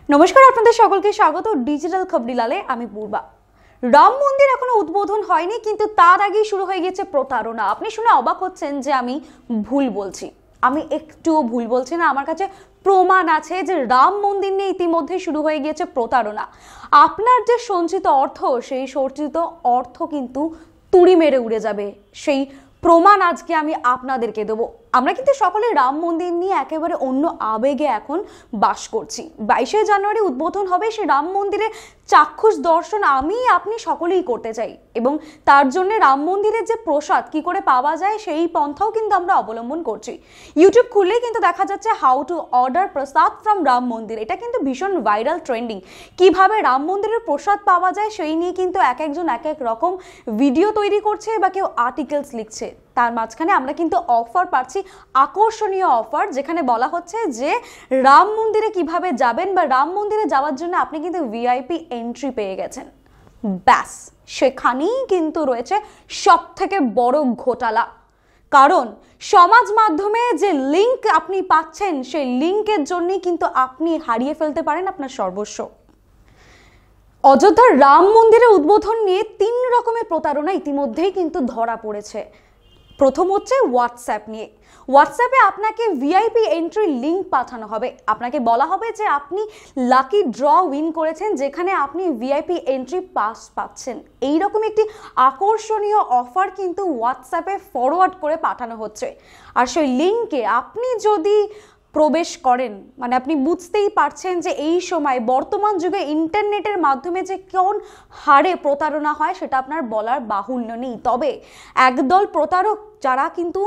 নমস্কার, আপনাদের সকলকে স্বাগত ডিজিটাল খবরিলালে। আমি পূর্বা। রাম মন্দির এখনো উদ্বোধন হয়নি, কিন্তু তার আগেই শুরু হয়ে গেছে প্রতারণা। আপনি শুনে অবাক হচ্ছেন যে আমি ভুল বলছি। আমি একটুও ভুল বলছি না। আমার কাছে প্রমাণ আছে যে রাম মন্দির নিয়ে ইতিমধ্যে শুরু হয়ে গিয়েছে প্রতারণা। আপনার যে সঞ্চিত অর্থ, সেই সঞ্চিত অর্থ কিন্তু তুড়ি মেরে উড়ে যাবে। সেই প্রমাণ আজকে আমি আপনাদেরকে দেবো। আমরা কিন্তু সকলে রাম মন্দির নিয়ে একেবারে অন্য আবেগে এখন বাস করছি। 22শে জানুয়ারি উদ্বোধন হবে সেই রাম মন্দিরের চাক্ষুষ দর্শন আপনি সকলেই করতে চাই, এবং তার জন্য রাম মন্দিরের যে প্রসাদ কি করে পাওয়া যায় সেই পন্থাও কিন্তু আমরা অবলম্বন করছি। ইউটিউব খুললেই কিন্তু দেখা যাচ্ছে how to order Prasad from Ram মন্দির। এটা কিন্তু ভীষণ ভাইরাল ট্রেন্ডিং। কিভাবে রাম মন্দিরের প্রসাদ পাওয়া যায় সেই নিয়ে কিন্তু এক একজন এক এক রকম ভিডিও তৈরি করছে বা কেউ আর্টিকেলস লিখছে। তার মাঝখানে আমরা কিন্তু অফার পাচ্ছি, আকর্ষণীয় অফার, যেখানে বলা হচ্ছে যে রাম মন্দিরে কিভাবে যাবেন বা রাম মন্দিরে যাওয়ার জন্য আপনি কিন্তু ভিআইপি এন্ট্রি পেয়ে গেছেন। ব্যাস, সেখানেই কিন্তু রয়েছে সব থেকে বড় ঘোটালা। কারণ সমাজ মাধ্যমে যে লিঙ্ক আপনি পাচ্ছেন, সেই লিঙ্কের জন্যই কিন্তু আপনি হারিয়ে ফেলতে পারেন আপনার সর্বস্ব। অযোধ্যার রাম মন্দিরের উদ্বোধন নিয়ে 3 রকমের প্রতারণা ইতিমধ্যেই কিন্তু ধরা পড়েছে। প্রথম হচ্ছে হোয়াটসঅ্যাপ নিয়ে। হোয়াটসঅ্যাপে আপনাকে ভিআইপি এন্ট্রি লিঙ্ক পাঠানো হবে। আপনাকে বলা হবে যে আপনি লাকি ড্র উইন করেছেন, যেখানে আপনি ভিআইপি এন্ট্রি পাস পাচ্ছেন। এইরকম একটি আকর্ষণীয় অফার কিন্তু হোয়াটসঅ্যাপে ফরওয়ার্ড করে পাঠানো হচ্ছে। আর সেই লিঙ্কে আপনি যদি প্রবেশ করেন, মানে আপনি বুঝতেই পারছেন যে এই সময় বর্তমান যুগে ইন্টারনেটের মাধ্যমে যে কোন হারে প্রতারণা হয় সেটা আপনার বলার বাহুল্য নেই। তবে একদল প্রতারক যারা কিন্তু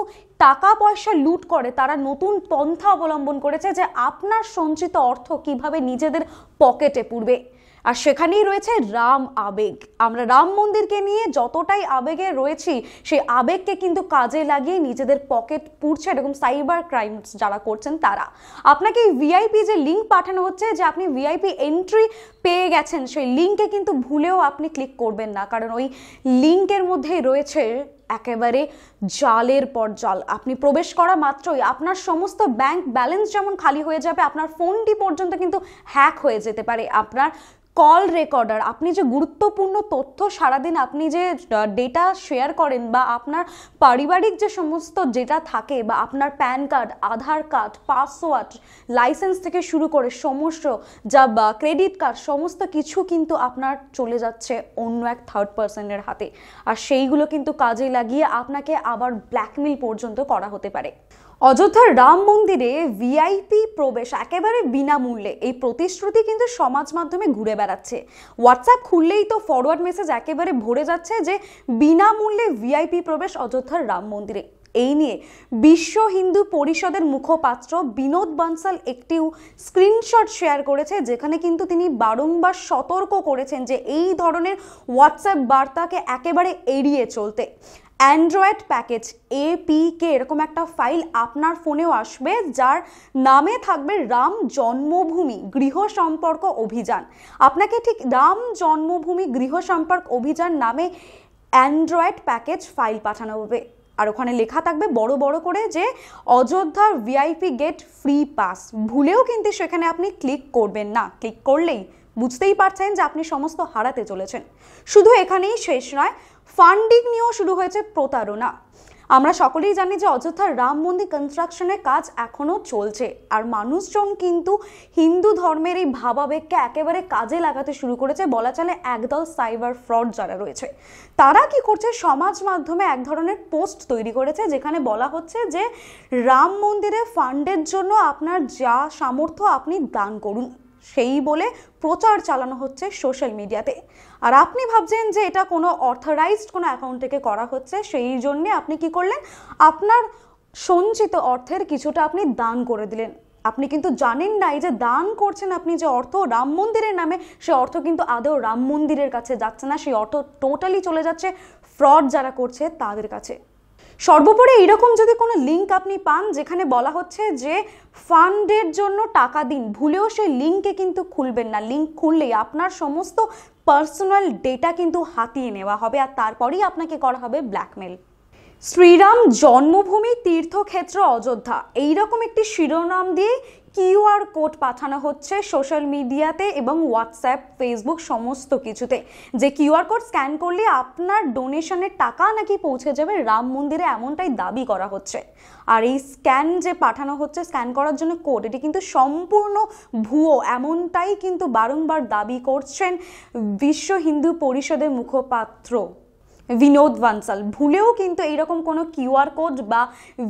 টাকা পয়সা লুট করে, তারা নতুন পন্থা অবলম্বন করেছে যে আপনার সঞ্চিত অর্থ কিভাবে নিজেদের পকেটে পুরবে। আর সেখানেই রয়েছে রাম আবেগ। আমরা রাম মন্দিরকে নিয়ে যতটাই আবেগে রয়েছি, সেই আবেগকে কিন্তু কাজে লাগিয়ে নিজেদের পকেট পুড়ছে এরকম সাইবার ক্রাইমস যারা করছেন তারা। আপনাকে ভিআইপি যে লিঙ্ক পাঠানো হচ্ছে যে আপনি ভিআইপি এন্ট্রি পেয়ে গেছেন, সেই লিঙ্কে কিন্তু ভুলেও আপনি ক্লিক করবেন না, কারণ ওই লিঙ্কের মধ্যেই রয়েছে একেবারে জালের পর জাল। আপনি প্রবেশ করা মাত্রই আপনার সমস্ত ব্যাংক ব্যালেন্স যেমন খালি হয়ে যাবে, আপনার ফোনটি পর্যন্ত কিন্তু হ্যাক হয়ে যেতে পারে। আপনার কল রেকর্ডার, আপনি যে গুরুত্বপূর্ণ তথ্য সারাদিন আপনি যে ডেটা শেয়ার করেন, বা আপনার পারিবারিক যে সমস্ত ডেটা থাকে, বা আপনার প্যান কার্ড, আধার কার্ড, পাসওয়ার্ড, লাইসেন্স থেকে শুরু করে সমস্ত যা ক্রেডিট কার্ড, সমস্ত কিছু কিন্তু আপনার চলে যাচ্ছে অন্য এক থার্ড পার্সনের হাতে। আর সেইগুলো কিন্তু কাজে লাগিয়ে আপনাকে আবার ব্ল্যাকমেল পর্যন্ত করা হতে পারে। অযোধ্যার রাম মন্দিরে ভিআইপি প্রবেশ একেবারে বিনামূল্যে, এই প্রতিশ্রুতি কিন্তু সমাজ মাধ্যমে ঘুরে বেড়াচ্ছে। হোয়াটসঅ্যাপ খুললেই তো ফরওয়ার্ড মেসেজ একেবারে ভরে যাচ্ছে যে বিনামূল্যে ভিআইপি প্রবেশ অযোধ্যার রাম মন্দিরে। এই নিয়ে বিশ্ব হিন্দু পরিষদের মুখপাত্র বিনোদ বানসাল একটি স্ক্রিনশট শেয়ার করেছে, যেখানে কিন্তু তিনি বারংবার সতর্ক করেছেন যে এই ধরনের হোয়াটসঅ্যাপ বার্তাকে একেবারে এড়িয়ে চলতে। অ্যান্ড্রয়েড প্যাকেজ APK এরকম একটা ফাইল আপনার ফোনেও আসবে, যার নামে থাকবে রাম জন্মভূমি গৃহ সম্পর্ক অভিযান। আপনাকে ঠিক রাম জন্মভূমি গৃহ সম্পর্ক অভিযান নামে অ্যান্ড্রয়েড প্যাকেজ ফাইল পাঠানো হবে। আর ওখানে লেখা থাকবে বড় বড় করে যে অযোধ্যার ভিআইপি গেট ফ্রি পাস। ভুলেও কিন্তু সেখানে আপনি ক্লিক করবেন না। ক্লিক করলেই বুঝতেই পারছেন যে আপনি সমস্ত হারাতে চলেছেন। শুধু এখানেই শেষ নয়, ফান্ডিং নিয়েও শুরু হয়েছে প্রতারণা। আমরা সকলেই জানি যে অযোধ্যার রাম মন্দির কনস্ট্রাকশনের কাজ এখনো চলছে, আর মানুষজন কিন্তু হিন্দু ধর্মের এই ভাবাবেগকে একেবারে কাজে লাগাতে শুরু করেছে। বলা চলে একদল সাইবার ফ্রড যারা রয়েছে, তারা কি করছে, সমাজ মাধ্যমে এক ধরনের পোস্ট তৈরি করেছে, যেখানে বলা হচ্ছে যে রাম মন্দিরে ফান্ডের জন্য আপনার যা সামর্থ্য আপনি দান করুন, সেই বলে প্রচার চালানো হচ্ছে সোশ্যাল মিডিয়াতে। আর আপনি ভাবছেন যে এটা কোনো অথরাইজড কোনো অ্যাকাউন্ট থেকে করা হচ্ছে, সেই জন্যে আপনি কি করলেন, আপনার সঞ্চিত অর্থের কিছুটা আপনি দান করে দিলেন। আপনি কিন্তু জানেন না এই যে দান করছেন আপনি যে অর্থ রাম মন্দিরের নামে, সে অর্থ কিন্তু আদৌ রাম মন্দিরের কাছে যাচ্ছে না, সেই অর্থ টোটালি চলে যাচ্ছে ফ্রড যারা করছে তাদের কাছে। সর্বোপরি এইরকম যদি কোনো লিঙ্ক আপনি পান যেখানে বলা হচ্ছে যে ফান্ডের জন্য টাকা দিন, ভুলেও সেই লিঙ্কে কিন্তু খুলবেন না। লিঙ্ক খুললেই আপনার সমস্ত পার্সোনাল ডেটা কিন্তু হাতিয়ে নেওয়া হবে, আর তারপরেই আপনাকে করা হবে ব্ল্যাকমেল। শ্রীরাম জন্মভূমি তীর্থক্ষেত্র অযোধ্যা এইরকম একটি শিরোনাম দিয়ে কিউআর কোড পাঠানো হচ্ছে সোশ্যাল মিডিয়াতে এবং হোয়াটসঅ্যাপ, ফেসবুক সমস্ত কিছুতে, যে কিউআর কোড স্ক্যান করলে আপনার ডোনেশনের টাকা নাকি পৌঁছে যাবে রাম মন্দিরে, এমনটাই দাবি করা হচ্ছে। আর এই স্ক্যান যে পাঠানো হচ্ছে স্ক্যান করার জন্য কোড, এটি কিন্তু সম্পূর্ণ ভুয়ো, এমনটাই কিন্তু বারংবার দাবি করছেন বিশ্ব হিন্দু পরিষদের মুখপাত্র বিনোদ বানসাল। ভুলেও কিন্তু এইরকম কোনো কিউআর কোড বা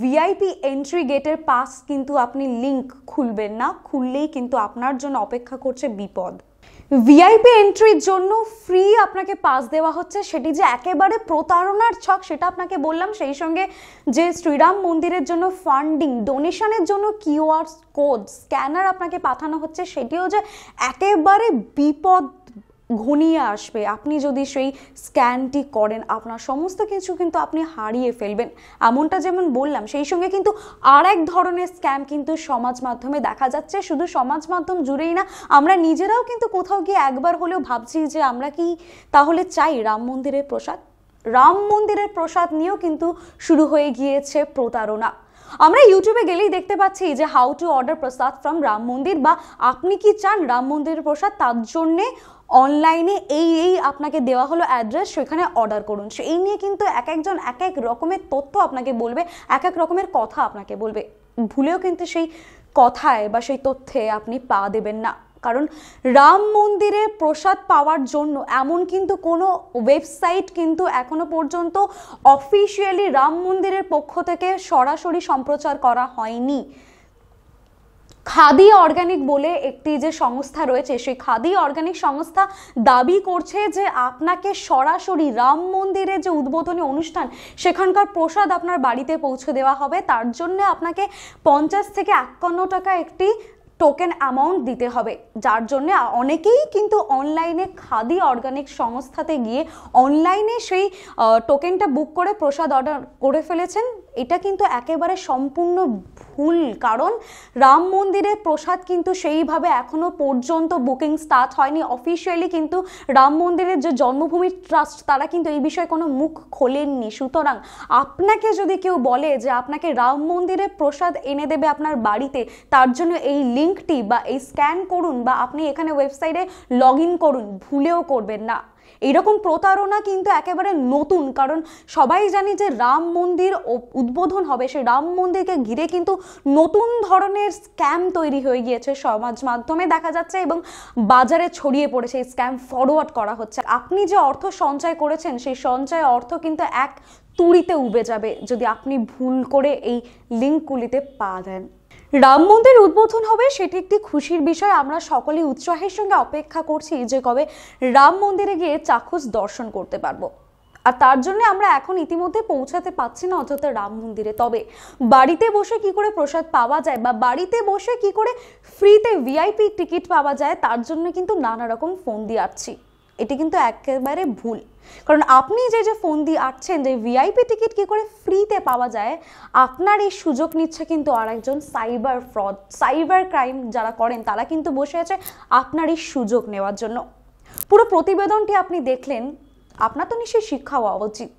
ভিআইপি এন্ট্রি গেটের পাস কিন্তু আপনি লিংক খুলবেন না, খুললেই কিন্তু আপনার জন্য অপেক্ষা করছে বিপদ। ভিআইপি এন্ট্রির জন্য ফ্রি আপনাকে পাস দেওয়া হচ্ছে, সেটি যে একেবারে প্রতারণার ছক সেটা আপনাকে বললাম। সেই সঙ্গে যে শ্রীরাম মন্দিরের জন্য ফান্ডিং, ডোনেশনের জন্য কিউআর কোড স্ক্যানার আপনাকে পাঠানো হচ্ছে, সেটিও যে একেবারে বিপদ ঘনিয়ে আসবে। আপনি যদি সেই স্ক্যানটি করেন আপনার সমস্ত কিছু কিন্তু আপনি হারিয়ে ফেলবেন, এমনটা যেমন বললাম। সেই সঙ্গে কিন্তু আর এক ধরনের স্ক্যাম কিন্তু সমাজ মাধ্যমে দেখা যাচ্ছে। শুধু সমাজ মাধ্যম জুড়েই না, আমরা নিজেরাও কিন্তু কোথাও গিয়ে একবার হলেও ভাবছি যে আমরা কি তাহলে চাই রাম মন্দিরের প্রসাদ। রাম মন্দিরের প্রসাদ নিয়েও কিন্তু শুরু হয়ে গিয়েছে প্রতারণা। আমরা ইউটিউবে গেলেই দেখতে পাচ্ছি যে how to order Prasad from Ram মন্দির, বা আপনি কি চান রাম মন্দিরের প্রসাদ, তার জন্যে অনলাইনে এই আপনাকে দেওয়া হলো অ্যাড্রেস, সেখানে অর্ডার করুন। এই নিয়ে কিন্তু এক একজন এক এক রকমের তথ্য আপনাকে বলবে, এক এক রকমের কথা আপনাকে বলবে। ভুলেও কিন্তু সেই কথায় বা সেই তথ্যে আপনি পা দেবেন না, কারণ রাম মন্দিরে প্রসাদ পাওয়ার জন্য এমন কিন্তু কোনো ওয়েবসাইট কিন্তু এখনো পর্যন্ত অফিসিয়ালি রাম মন্দিরের পক্ষ থেকে সরাসরি সম্প্রচার করা হয়নি। খাদি অর্গানিক বলে একটি যে সংস্থা রয়েছে, সেই খাদি অর্গানিক সংস্থা দাবি করছে যে আপনাকে সরাসরি রাম মন্দিরে যে উদ্বোধনী অনুষ্ঠান সেখানকার প্রসাদ আপনার বাড়িতে পৌঁছে দেওয়া হবে। তার জন্য আপনাকে 50 থেকে 51 টাকা একটি টোকেন অ্যামাউন্ট দিতে হবে, যার জন্য অনেকেই কিন্তু অনলাইনে খাদি অর্গানিক সংস্থাতে গিয়ে অনলাইনে সেই টোকেনটা বুক করে প্রসাদ অর্ডার করে ফেলেছেন। এটা কিন্তু একেবারে সম্পূর্ণ ভুল, কারণ রাম মন্দিরের প্রসাদ কিন্তু সেইভাবে এখনো পর্যন্ত বুকিং স্টার্ট হয়নি অফিসিয়ালি। কিন্তু রাম মন্দিরের যে জন্মভূমি ট্রাস্ট তারা কিন্তু এই বিষয়ে কোনো মুখ খোলেননি। সুতরাং আপনাকে যদি কেউ বলে যে আপনাকে রাম মন্দিরের প্রসাদ এনে দেবে আপনার বাড়িতে, তার জন্য এই লিঙ্কটি বা এই স্ক্যান করুন বা আপনি এখানে ওয়েবসাইটে লগ ইন করুন, ভুলেও করবেন না। এইরকম প্রতারণা কিন্তু একেবারে নতুন, কারণ সবাই জানি যে রাম মন্দির উদ্বোধন হবে, সেই রাম মন্দিরকে ঘিরে কিন্তু নতুন ধরনের স্ক্যাম তৈরি হয়ে গিয়েছে, সমাজ মাধ্যমে দেখা যাচ্ছে এবং বাজারে ছড়িয়ে পড়েছে। এই স্ক্যাম ফরওয়ার্ড করা হচ্ছে। আপনি যে অর্থ সঞ্চয় করেছেন সেই সঞ্চয় অর্থ কিন্তু এক তুড়িতে উবে যাবে যদি আপনি ভুল করে এই লিঙ্কগুলিতে পা দেন। রাম মন্দির উদ্বোধন হবে, সেটি একটি খুশির বিষয়। আমরা সকলেই উৎসাহের সঙ্গে অপেক্ষা করছি যে কবে রাম মন্দিরে গিয়ে চাক্ষুষ দর্শন করতে পারবো। আর তার জন্য আমরা এখন ইতিমধ্যে পৌঁছাতে পারছি না অযোধ্যা রাম মন্দিরে। তবে বাড়িতে বসে কি করে প্রসাদ পাওয়া যায় বা বাড়িতে বসে কি করে ফ্রিতে ভিআইপি টিকিট পাওয়া যায়, তার জন্য কিন্তু নানা রকম ফোন দিয়ে আসছি। এটি কিন্তু একেবারে ভুল, কারণ আপনি যে ফোন দিয়ে আসছেন যে ভিআইপি টিকিট কি করে ফ্রিতে পাওয়া যায়, আপনার এই সুযোগ নিচ্ছে কিন্তু আর একজন সাইবার ফ্রড, সাইবার ক্রাইম যারা করেন তারা কিন্তু বসে আছে আপনার এই সুযোগ নেওয়ার জন্য। পুরো প্রতিবেদনটি আপনি দেখলেন, আপনার তো নিশ্চয়ই শিক্ষা হওয়া উচিত।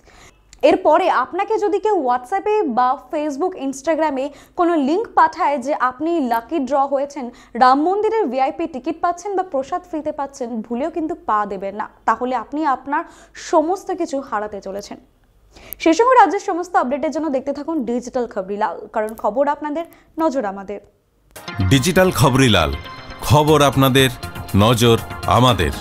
এরপরে আপনাকে যদি কেউ হোয়াটসঅ্যাপে বা ফেসবুক, ইনস্টাগ্রামে কোনো লিঙ্ক পাঠায় যে আপনি লাকি ড্র হয়েছেন, রাম মন্দিরের ভিআইপি টিকিট পাচ্ছেন বা প্রসাদ ফ্রিতে পাচ্ছেন, ভুলেও কিন্তু পা দেবেন না, তাহলে আপনি আপনার সমস্ত কিছু হারাতে চলেছেন। সেই সঙ্গে রাজ্যের সমস্ত আপডেটের জন্য দেখতে থাকুন ডিজিটাল খবরিলাল, কারণ খবর আপনাদের, নজর আমাদের। ডিজিটাল খবরিলাল, খবর আপনাদের, নজর আমাদের।